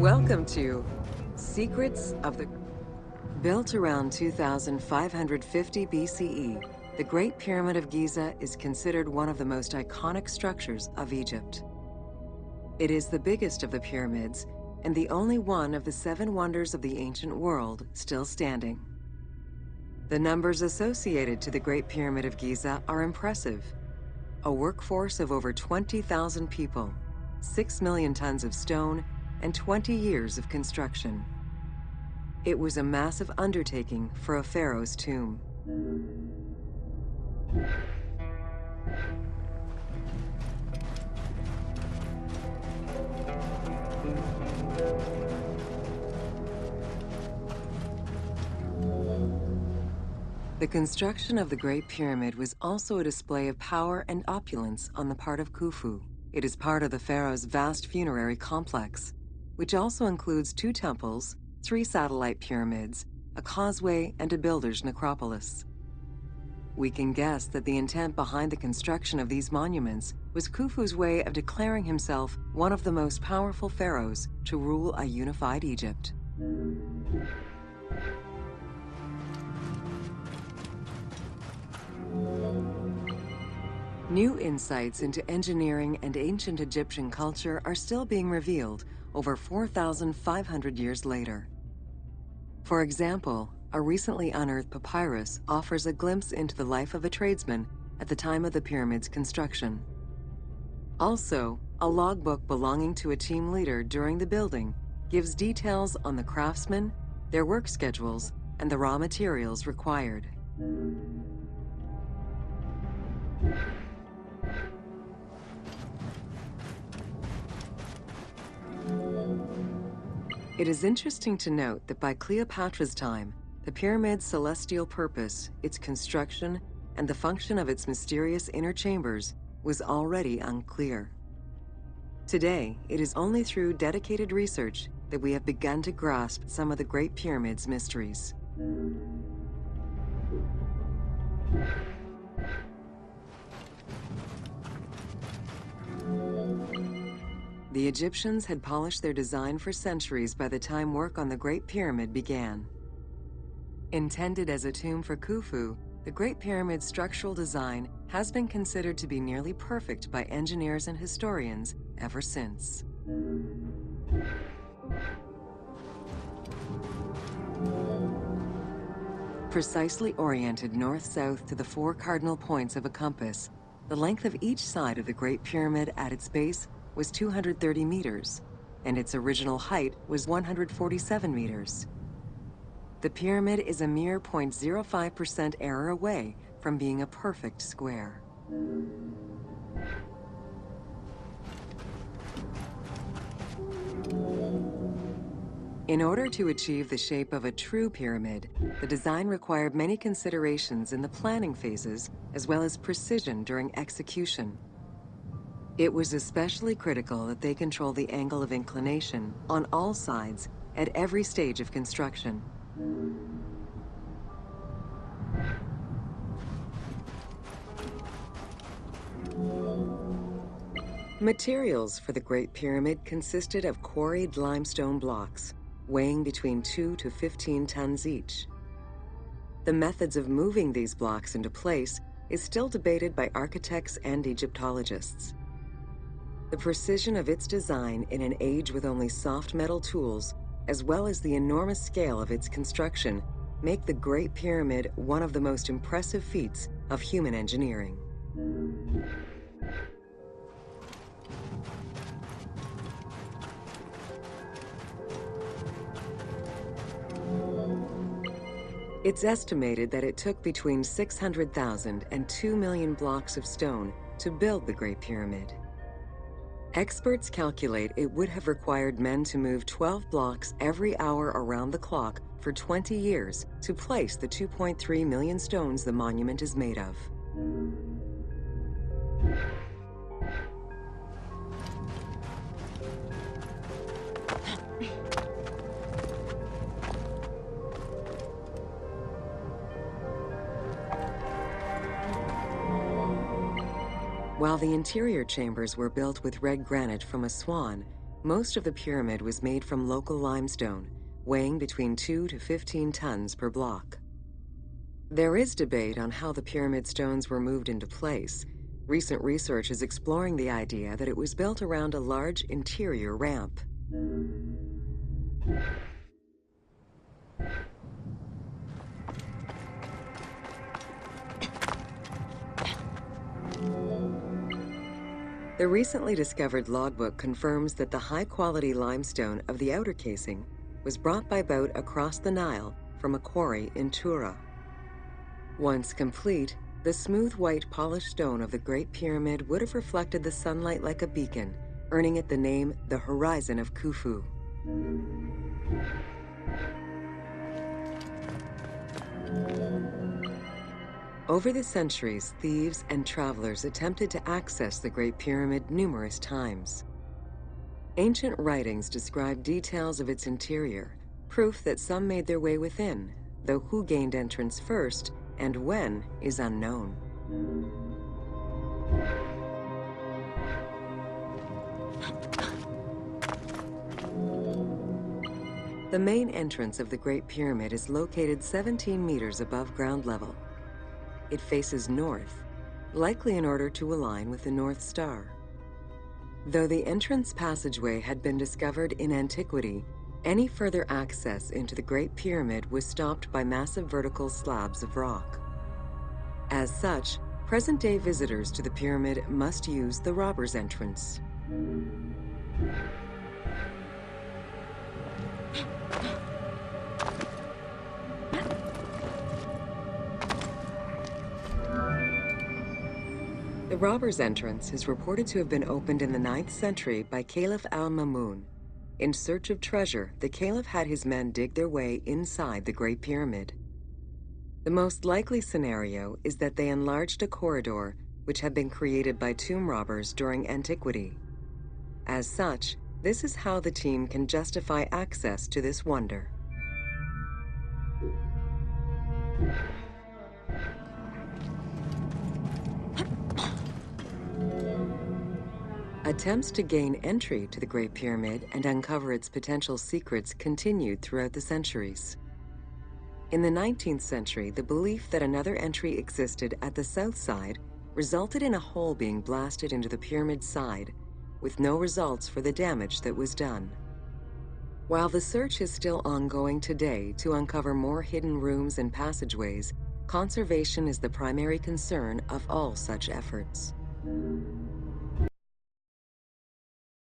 Welcome to Secrets of the... Built around 2550 BCE, the Great Pyramid of Giza is considered one of the most iconic structures of Egypt. It is the biggest of the pyramids and the only one of the 7 wonders of the ancient world still standing. The numbers associated to the Great Pyramid of Giza are impressive. A workforce of over 20,000 people, 6 million tons of stone, and 20 years of construction. It was a massive undertaking for a pharaoh's tomb. The construction of the Great Pyramid was also a display of power and opulence on the part of Khufu. It is part of the pharaoh's vast funerary complex, which also includes 2 temples, 3 satellite pyramids, a causeway, and a builder's necropolis. We can guess that the intent behind the construction of these monuments was Khufu's way of declaring himself one of the most powerful pharaohs to rule a unified Egypt. New insights into engineering and ancient Egyptian culture are still being revealed over 4,500 years later. For example, a recently unearthed papyrus offers a glimpse into the life of a tradesman at the time of the pyramid's construction. Also, a logbook belonging to a team leader during the building gives details on the craftsmen, their work schedules, and the raw materials required. It is interesting to note that by Cleopatra's time, the pyramid's celestial purpose, its construction, and the function of its mysterious inner chambers was already unclear. Today, it is only through dedicated research that we have begun to grasp some of the Great Pyramid's mysteries. The Egyptians had polished their design for centuries by the time work on the Great Pyramid began. Intended as a tomb for Khufu, the Great Pyramid's structural design has been considered to be nearly perfect by engineers and historians ever since. Precisely oriented north-south to the 4 cardinal points of a compass, the length of each side of the Great Pyramid at its base was 230 meters, and its original height was 147 meters. The pyramid is a mere 0.05% error away from being a perfect square. In order to achieve the shape of a true pyramid, the design required many considerations in the planning phases as well as precision during execution. It was especially critical that they control the angle of inclination on all sides at every stage of construction. Materials for the Great Pyramid consisted of quarried limestone blocks, weighing between 2 to 15 tons each. The methods of moving these blocks into place is still debated by architects and Egyptologists. The precision of its design in an age with only soft metal tools, as well as the enormous scale of its construction, make the Great Pyramid one of the most impressive feats of human engineering. It's estimated that it took between 600,000 and 2 million blocks of stone to build the Great Pyramid. Experts calculate it would have required men to move 12 blocks every hour around the clock for 20 years to place the 2.3 million stones the monument is made of. While the interior chambers were built with red granite from Aswan, Most of the pyramid was made from local limestone, weighing between 2 to 15 tons per block. There is debate on how the pyramid stones were moved into place. Recent research is exploring the idea that it was built around a large interior ramp. The recently discovered logbook confirms that the high-quality limestone of the outer casing was brought by boat across the Nile from a quarry in Tura. Once complete, the smooth white polished stone of the Great Pyramid would have reflected the sunlight like a beacon, earning it the name the Horizon of Khufu. Over the centuries, thieves and travelers attempted to access the Great Pyramid numerous times. Ancient writings describe details of its interior, proof that some made their way within, though who gained entrance first and when is unknown. The main entrance of the Great Pyramid is located 17 meters above ground level. It faces north, likely in order to align with the North Star. Though the entrance passageway had been discovered in antiquity, any further access into the Great Pyramid was stopped by massive vertical slabs of rock. As such, present-day visitors to the pyramid must use the robber's entrance. The robber's entrance is reported to have been opened in the 9th century by Caliph al-Mamun. In search of treasure, the Caliph had his men dig their way inside the Great Pyramid. The most likely scenario is that they enlarged a corridor which had been created by tomb robbers during antiquity. As such, this is how the team can justify access to this wonder. Attempts to gain entry to the Great Pyramid and uncover its potential secrets continued throughout the centuries. In the 19th century, the belief that another entry existed at the south side resulted in a hole being blasted into the pyramid's side, with no results for the damage that was done. While the search is still ongoing today to uncover more hidden rooms and passageways, conservation is the primary concern of all such efforts.